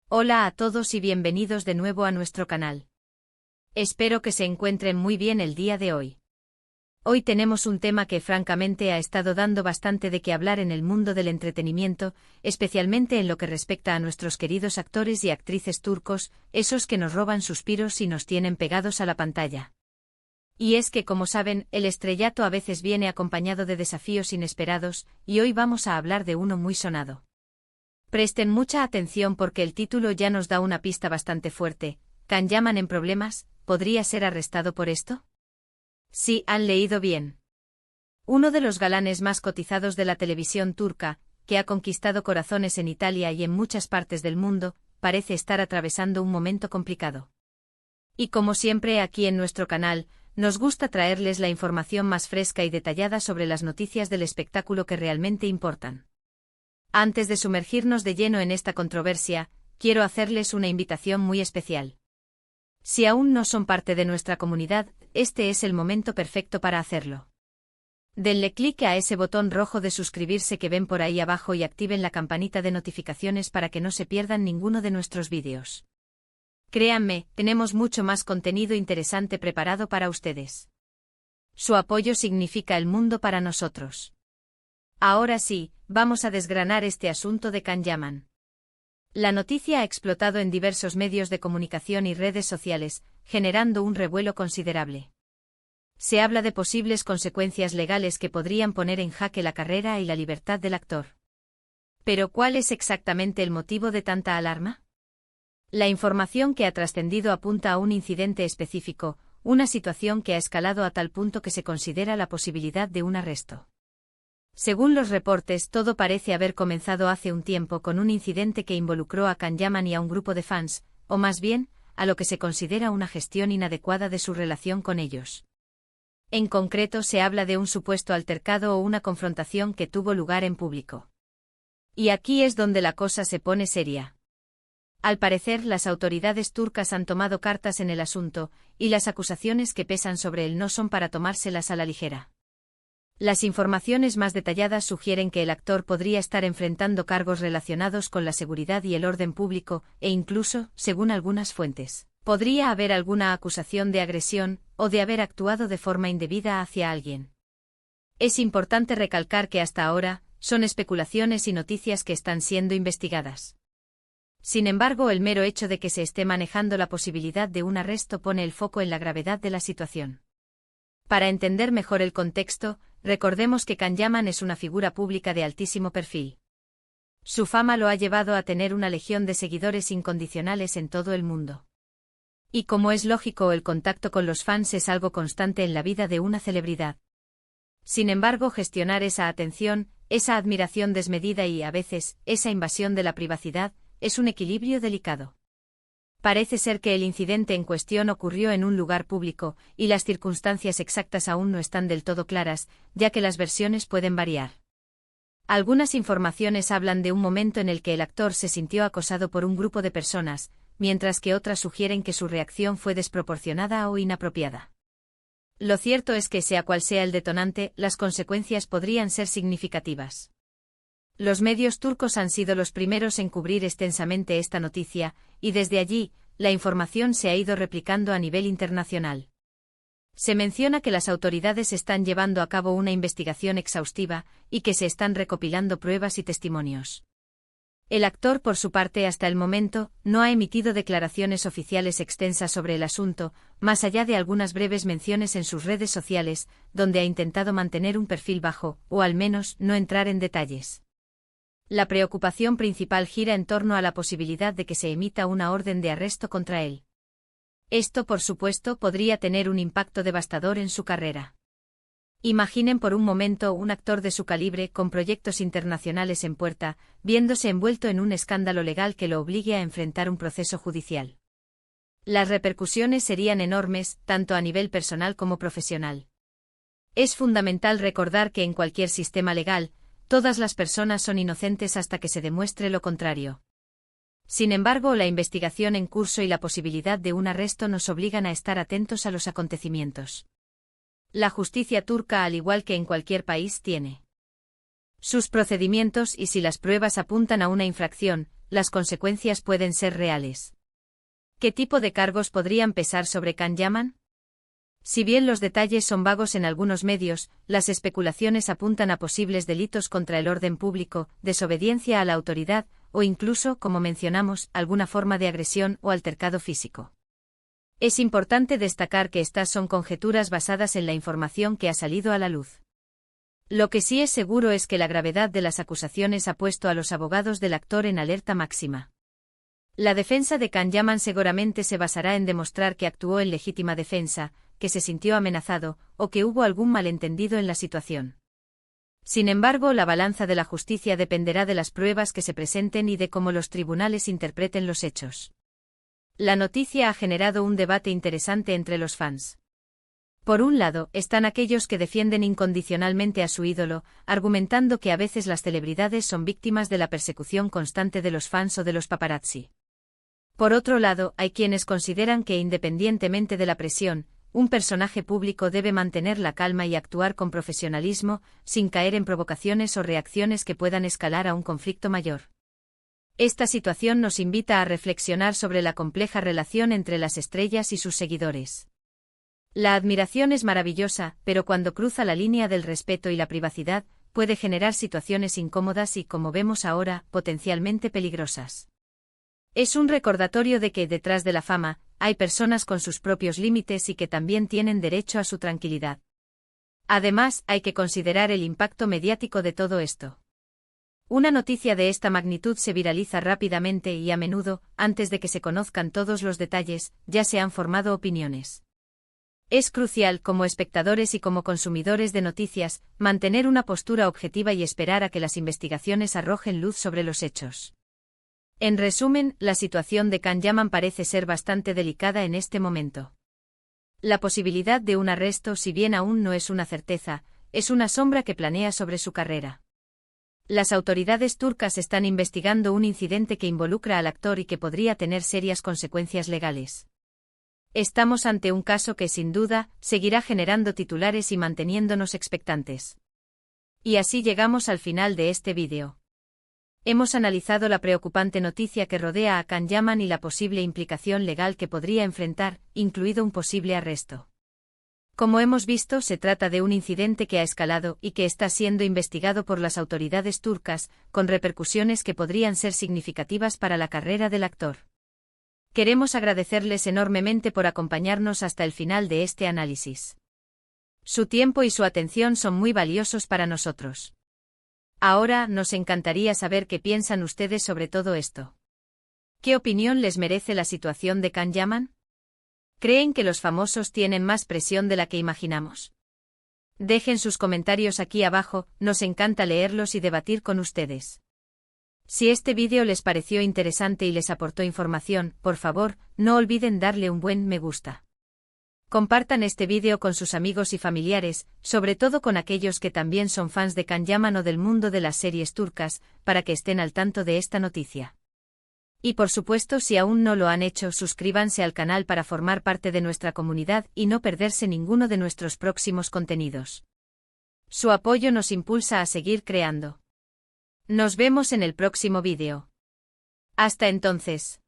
Hola a todos y bienvenidos de nuevo a nuestro canal. Espero que se encuentren muy bien el día de hoy. Hoy tenemos un tema que francamente ha estado dando bastante de qué hablar en el mundo del entretenimiento, especialmente en lo que respecta a nuestros queridos actores y actrices turcos, esos que nos roban suspiros y nos tienen pegados a la pantalla. Y es que, como saben, el estrellato a veces viene acompañado de desafíos inesperados, y hoy vamos a hablar de uno muy sonado. Presten mucha atención porque el título ya nos da una pista bastante fuerte. ¿Can Yaman en problemas? ¿Podría ser arrestado por esto? Sí, han leído bien. Uno de los galanes más cotizados de la televisión turca, que ha conquistado corazones en Italia y en muchas partes del mundo, parece estar atravesando un momento complicado. Y como siempre aquí en nuestro canal, nos gusta traerles la información más fresca y detallada sobre las noticias del espectáculo que realmente importan. Antes de sumergirnos de lleno en esta controversia, quiero hacerles una invitación muy especial. Si aún no son parte de nuestra comunidad, este es el momento perfecto para hacerlo. Denle clic a ese botón rojo de suscribirse que ven por ahí abajo y activen la campanita de notificaciones para que no se pierdan ninguno de nuestros vídeos. Créanme, tenemos mucho más contenido interesante preparado para ustedes. Su apoyo significa el mundo para nosotros. Ahora sí, vamos a desgranar este asunto de Can Yaman. La noticia ha explotado en diversos medios de comunicación y redes sociales, generando un revuelo considerable. Se habla de posibles consecuencias legales que podrían poner en jaque la carrera y la libertad del actor. ¿Pero cuál es exactamente el motivo de tanta alarma? La información que ha trascendido apunta a un incidente específico, una situación que ha escalado a tal punto que se considera la posibilidad de un arresto. Según los reportes, todo parece haber comenzado hace un tiempo con un incidente que involucró a Can Yaman y a un grupo de fans, o más bien, a lo que se considera una gestión inadecuada de su relación con ellos. En concreto, se habla de un supuesto altercado o una confrontación que tuvo lugar en público. Y aquí es donde la cosa se pone seria. Al parecer, las autoridades turcas han tomado cartas en el asunto, y las acusaciones que pesan sobre él no son para tomárselas a la ligera. Las informaciones más detalladas sugieren que el actor podría estar enfrentando cargos relacionados con la seguridad y el orden público, e incluso, según algunas fuentes, podría haber alguna acusación de agresión, o de haber actuado de forma indebida hacia alguien. Es importante recalcar que hasta ahora, son especulaciones y noticias que están siendo investigadas. Sin embargo, el mero hecho de que se esté manejando la posibilidad de un arresto pone el foco en la gravedad de la situación. Para entender mejor el contexto, recordemos que Can Yaman es una figura pública de altísimo perfil. Su fama lo ha llevado a tener una legión de seguidores incondicionales en todo el mundo. Y como es lógico, el contacto con los fans es algo constante en la vida de una celebridad. Sin embargo, gestionar esa atención, esa admiración desmedida y, a veces, esa invasión de la privacidad, es un equilibrio delicado. Parece ser que el incidente en cuestión ocurrió en un lugar público, y las circunstancias exactas aún no están del todo claras, ya que las versiones pueden variar. Algunas informaciones hablan de un momento en el que el actor se sintió acosado por un grupo de personas, mientras que otras sugieren que su reacción fue desproporcionada o inapropiada. Lo cierto es que, sea cual sea el detonante, las consecuencias podrían ser significativas. Los medios turcos han sido los primeros en cubrir extensamente esta noticia, y desde allí, la información se ha ido replicando a nivel internacional. Se menciona que las autoridades están llevando a cabo una investigación exhaustiva, y que se están recopilando pruebas y testimonios. El actor, por su parte, hasta el momento, no ha emitido declaraciones oficiales extensas sobre el asunto, más allá de algunas breves menciones en sus redes sociales, donde ha intentado mantener un perfil bajo, o al menos no entrar en detalles. La preocupación principal gira en torno a la posibilidad de que se emita una orden de arresto contra él. Esto, por supuesto, podría tener un impacto devastador en su carrera. Imaginen por un momento un actor de su calibre con proyectos internacionales en puerta, viéndose envuelto en un escándalo legal que lo obligue a enfrentar un proceso judicial. Las repercusiones serían enormes, tanto a nivel personal como profesional. Es fundamental recordar que en cualquier sistema legal, todas las personas son inocentes hasta que se demuestre lo contrario. Sin embargo, la investigación en curso y la posibilidad de un arresto nos obligan a estar atentos a los acontecimientos. La justicia turca, al igual que en cualquier país, tiene sus procedimientos y si las pruebas apuntan a una infracción, las consecuencias pueden ser reales. ¿Qué tipo de cargos podrían pesar sobre Can Yaman? Si bien los detalles son vagos en algunos medios, las especulaciones apuntan a posibles delitos contra el orden público, desobediencia a la autoridad, o incluso, como mencionamos, alguna forma de agresión o altercado físico. Es importante destacar que estas son conjeturas basadas en la información que ha salido a la luz. Lo que sí es seguro es que la gravedad de las acusaciones ha puesto a los abogados del actor en alerta máxima. La defensa de Can Yaman seguramente se basará en demostrar que actuó en legítima defensa, que se sintió amenazado, o que hubo algún malentendido en la situación. Sin embargo, la balanza de la justicia dependerá de las pruebas que se presenten y de cómo los tribunales interpreten los hechos. La noticia ha generado un debate interesante entre los fans. Por un lado, están aquellos que defienden incondicionalmente a su ídolo, argumentando que a veces las celebridades son víctimas de la persecución constante de los fans o de los paparazzi. Por otro lado, hay quienes consideran que independientemente de la presión, un personaje público debe mantener la calma y actuar con profesionalismo, sin caer en provocaciones o reacciones que puedan escalar a un conflicto mayor. Esta situación nos invita a reflexionar sobre la compleja relación entre las estrellas y sus seguidores. La admiración es maravillosa, pero cuando cruza la línea del respeto y la privacidad, puede generar situaciones incómodas y, como vemos ahora, potencialmente peligrosas. Es un recordatorio de que, detrás de la fama, hay personas con sus propios límites y que también tienen derecho a su tranquilidad. Además, hay que considerar el impacto mediático de todo esto. Una noticia de esta magnitud se viraliza rápidamente y a menudo, antes de que se conozcan todos los detalles, ya se han formado opiniones. Es crucial, como espectadores y como consumidores de noticias, mantener una postura objetiva y esperar a que las investigaciones arrojen luz sobre los hechos. En resumen, la situación de Can Yaman parece ser bastante delicada en este momento. La posibilidad de un arresto, si bien aún no es una certeza, es una sombra que planea sobre su carrera. Las autoridades turcas están investigando un incidente que involucra al actor y que podría tener serias consecuencias legales. Estamos ante un caso que, sin duda, seguirá generando titulares y manteniéndonos expectantes. Y así llegamos al final de este vídeo. Hemos analizado la preocupante noticia que rodea a Can Yaman y la posible implicación legal que podría enfrentar, incluido un posible arresto. Como hemos visto, se trata de un incidente que ha escalado y que está siendo investigado por las autoridades turcas, con repercusiones que podrían ser significativas para la carrera del actor. Queremos agradecerles enormemente por acompañarnos hasta el final de este análisis. Su tiempo y su atención son muy valiosos para nosotros. Ahora, nos encantaría saber qué piensan ustedes sobre todo esto. ¿Qué opinión les merece la situación de Can Yaman? ¿Creen que los famosos tienen más presión de la que imaginamos? Dejen sus comentarios aquí abajo, nos encanta leerlos y debatir con ustedes. Si este vídeo les pareció interesante y les aportó información, por favor, no olviden darle un buen me gusta. Compartan este vídeo con sus amigos y familiares, sobre todo con aquellos que también son fans de Can Yaman o del mundo de las series turcas, para que estén al tanto de esta noticia. Y por supuesto, si aún no lo han hecho, suscríbanse al canal para formar parte de nuestra comunidad y no perderse ninguno de nuestros próximos contenidos. Su apoyo nos impulsa a seguir creando. Nos vemos en el próximo vídeo. Hasta entonces.